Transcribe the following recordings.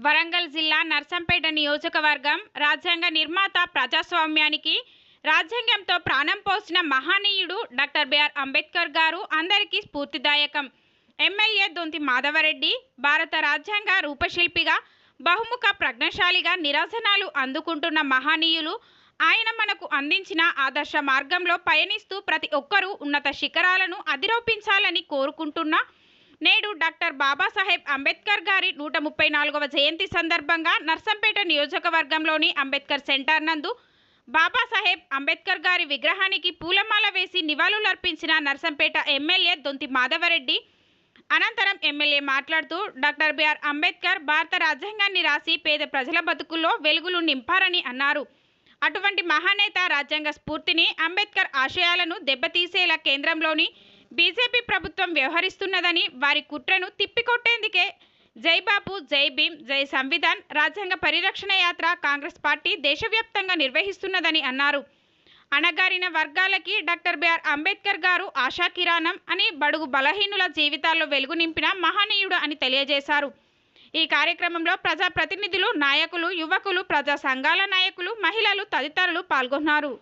వరంగల్ జిల్లా నర్సంపేట నియోజకవర్గం రాజ్యాంగ నిర్మాత ప్రజాస్వామ్యానికి రాజ్యాంగంతో ప్రాణం పోసిన మహనీయుడు డాక్టర్ బిఆర్ అంబేద్కర్ గారు అందరికీ స్ఫూర్తిదాయకం. ఎమ్మెల్యే దొంతి మాధవరెడ్డి భారత రాజ్యాంగ రూపశిల్పిగా బహుముఖ ప్రజ్ఞాశాలిగా నిరాసనాలు అందుకుంటున్న మహనీయులు. ఆయన మనకు అందించిన ఆదర్శ మార్గంలో పయనిస్తూ ప్రతి ఒక్కరూ ఉన్నత శిఖరాలను అధిరోపించాలని కోరుకుంటున్నా. నేడు డాక్టర్ బాబాసాహెబ్ అంబేద్కర్ గారి 134వ జయంతి సందర్భంగా నర్సంపేట నియోజకవర్గంలోని అంబేద్కర్ సెంటర్ నందు బాబాసాహెబ్ అంబేద్కర్ గారి విగ్రహానికి పూలమాల వేసి నివాళులర్పించిన నర్సంపేట ఎమ్మెల్యే దొంతి మాధవరెడ్డి. అనంతరం ఎమ్మెల్యే మాట్లాడుతూ డాక్టర్ బిఆర్ అంబేద్కర్ భారత రాజ్యాంగాన్ని రాసి పేద ప్రజల బతుకుల్లో వెలుగులు నింపారని అన్నారు. అటువంటి మహానేత రాజ్యాంగ స్ఫూర్తిని, అంబేద్కర్ ఆశయాలను దెబ్బతీసేలా కేంద్రంలోని బీజేపీ ప్రభుత్వం వ్యవహరిస్తున్నదని, వారి కుట్రను తిప్పికొట్టేందుకే జై బాపు, జై భీమ్, జై సంవిధాన్ రాజ్యాంగ పరిరక్షణ యాత్ర కాంగ్రెస్ పార్టీ దేశవ్యాప్తంగా నిర్వహిస్తున్నదని అన్నారు. అణగారిన వర్గాలకి డాక్టర్ బిఆర్ అంబేద్కర్ గారు ఆశా కిరణం అని, బడుగు బలహీనుల జీవితాల్లో వెలుగు నింపిన మహనీయుడు అని తెలియజేశారు. ఈ కార్యక్రమంలో ప్రజాప్రతినిధులు, నాయకులు, యువకులు, ప్రజా సంఘాల నాయకులు, మహిళలు తదితరులు పాల్గొన్నారు.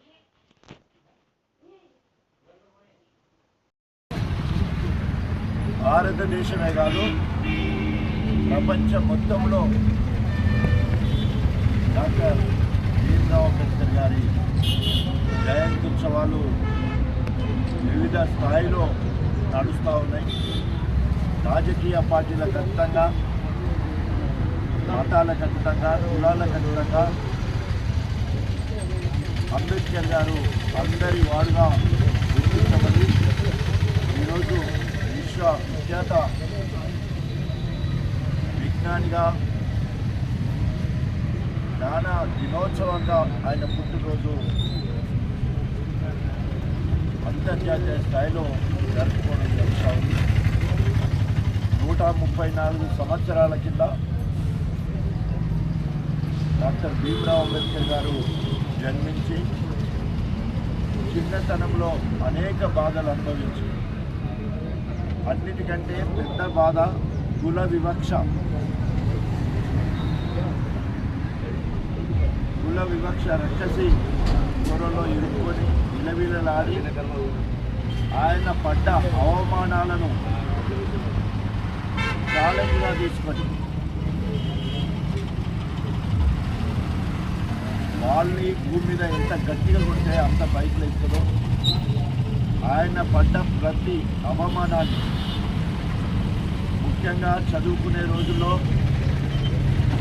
భారతదేశమే కాదు, ప్రపంచం మొత్తంలో డాక్టర్ భీమ్రావ్ అంబేద్కర్ గారి జయంత్యుత్సవాలు వివిధ స్థాయిలో నడుస్తూ ఉన్నాయి. రాజకీయ పార్టీలకు అతీతంగా, మతాలకు అతీతంగా, కులాలకు అతీతంగా అంబేద్కర్ గారు అందరి వాడుగా గుర్తించబడి ఈరోజు విఖ్యాత విజ్ఞానిగా, జ్ఞాన దినోత్సవంగా ఆయన పుట్టినరోజు అంతర్జాతీయ స్థాయిలో జరుపుకోవడం జరుగుతూ ఉంది. 134 సంవత్సరాల కింద డాక్టర్ భీమ్రావ్ అంబేద్కర్ గారు జన్మించి చిన్నతనంలో అనేక బాధలు అనుభవించి, అన్నిటికంటే పెద్ద బాధ కుల వివక్ష. కుల వివక్ష రక్కసి పొరలో ఇరుక్కొని విలవిలలాడి ఆయన పడ్డ అవమానాలను ఛాలెంజ్గా తీసుకొని వాళ్ళని భూమి మీద ఎంత గట్టిగా కొడితే అంత పైకి లేస్తుందో, ఆయన పడ్డ ప్రతి అవమానాన్ని, ముఖ్యంగా చదువుకునే రోజుల్లో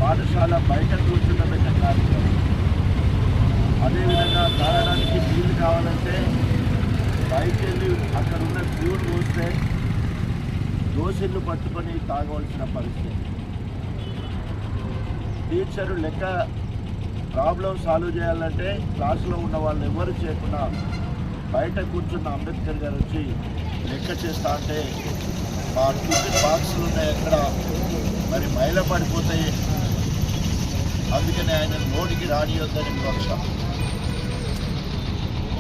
పాఠశాల బయట కూర్చుండబెట్టే కార్యక్రమం, అదేవిధంగా తాగడానికి నీళ్ళు కావాలంటే బయటకు వెళ్ళి అక్కడ ఉన్న ప్యూర్ పోస్తే దోసిళ్ళు పట్టుకొని తాగవలసిన పరిస్థితి. టీచరు లెక్క ప్రాబ్లం సాల్వ్ చేయాలంటే క్లాసులో ఉన్న వాళ్ళు ఎవరు చేయకుండా బయట కూర్చున్న అంబేద్కర్ గారు వచ్చి లెక్క చేస్తా అంటే మా టిఫిన్ బాక్సులు ఉన్నాయి అక్కడ మరి మైల పడిపోతాయి, అందుకని ఆయన నోటికి రానియొద్దని వివక్ష.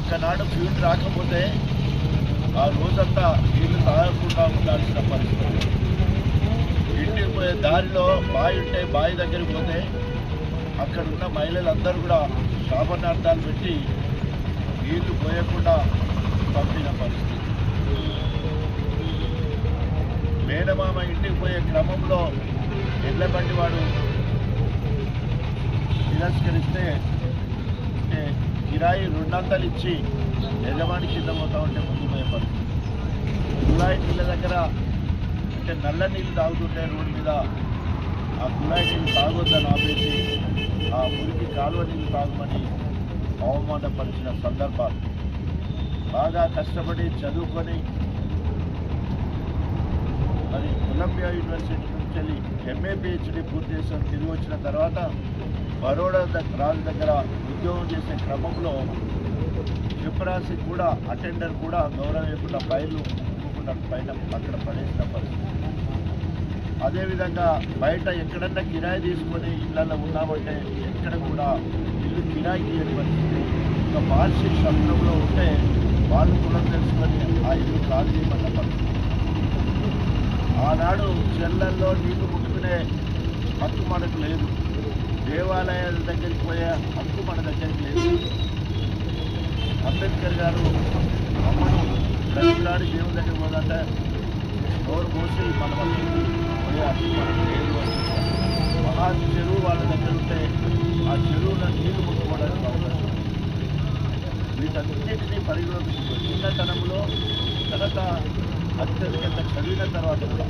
ఒకనాడు ఫ్యూడ్ రాకపోతే ఆ రోజంతా నీళ్ళు తాగకుండా ఉండాల్సిన పరిస్థితి. ఇంటికి పోయే దారిలో బావి ఉంటే బావి దగ్గరికి పోతే అక్కడున్న మహిళలందరూ కూడా శాపనార్థాలు పెట్టి నీళ్లు పోయకుండా పంపిన పరిస్థితి. మేనమామ ఇంటికి పోయే క్రమంలో ఎడ్ల బండి వాడు తిరస్కరిస్తే కిరాయి 200 ఇచ్చి యజమాని కింద పోతా ఉంటే ముందు పోయే పరిస్థితి. కుళాయి నీళ్ళ దగ్గర అంటే నల్ల నీళ్ళు తాగుతుంటే రోడ్డు మీద ఆ కుళాయి నీళ్ళు తాగొద్దని ఆపేసి ఆ మురికి కాలువ నీళ్ళు తాగమని అవమానపరిచిన సందర్భాలు. బాగా కష్టపడి చదువుకొని మరి కొలంబియా యూనివర్సిటీ నుంచి వెళ్ళి ఎంఏ పిహెచ్డి పూర్తి చేసుకొని తిరిగి వచ్చిన తర్వాత బరోడా రాజు దగ్గర ఉద్యోగం చేసే క్రమంలో క్షిప్రాసి కూడా అటెండర్ కూడా గౌరవం ఇవ్వకుండా ఫైళ్ళు ఒప్పుకుండా పైన అక్కడ పడేసిన పరిస్థితి. అదేవిధంగా బయట ఎక్కడన్నా కిరాయి తీసుకొని ఇళ్లలో ఉన్నామంటే ఎక్కడ కూడా ఇల్లు కిరాయి ఇయ్యని పరిస్థితి. ఒక పార్టీ శబ్దంలో ఉంటే వాళ్ళు కూడా తెలుసుకొని ఆ ఇల్లు ఖాళీ చేయమన్న పరిస్థితి. ఆనాడు చెల్లల్లో నీళ్లు ముట్టుకునే హక్కు మనకు లేదు. దేవాలయాల దగ్గరికి పోయే హక్కు మన దగ్గరికి లేదు. అంబేద్కర్ గారు అమ్మను ప్రతిలాడి దేవుని దగ్గర పోదంటే నోరు పోసి మన వస్తుంది పోయే హక్కు మనకు లేదు అని మహా చెరువు వాళ్ళ దగ్గర ఉంటే ఆ చెరువులో నీళ్లు ముట్టుకోవడానికి అవకాశం. వీటన్నిటినీ పరిగణలోకి చిన్నతనంలో తర్వాత అత్యధికంత చదివిన తర్వాత కూడా,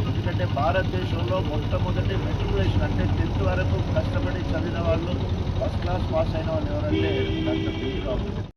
ఎందుకంటే భారతదేశంలో మొట్టమొదటి మెట్రికులేషన్ అంటే 10th వరకు కష్టపడి చదివిన వాళ్ళు ఫస్ట్ క్లాస్ పాస్ అయిన వాళ్ళు ఎవరంటే డాక్టర్ బి.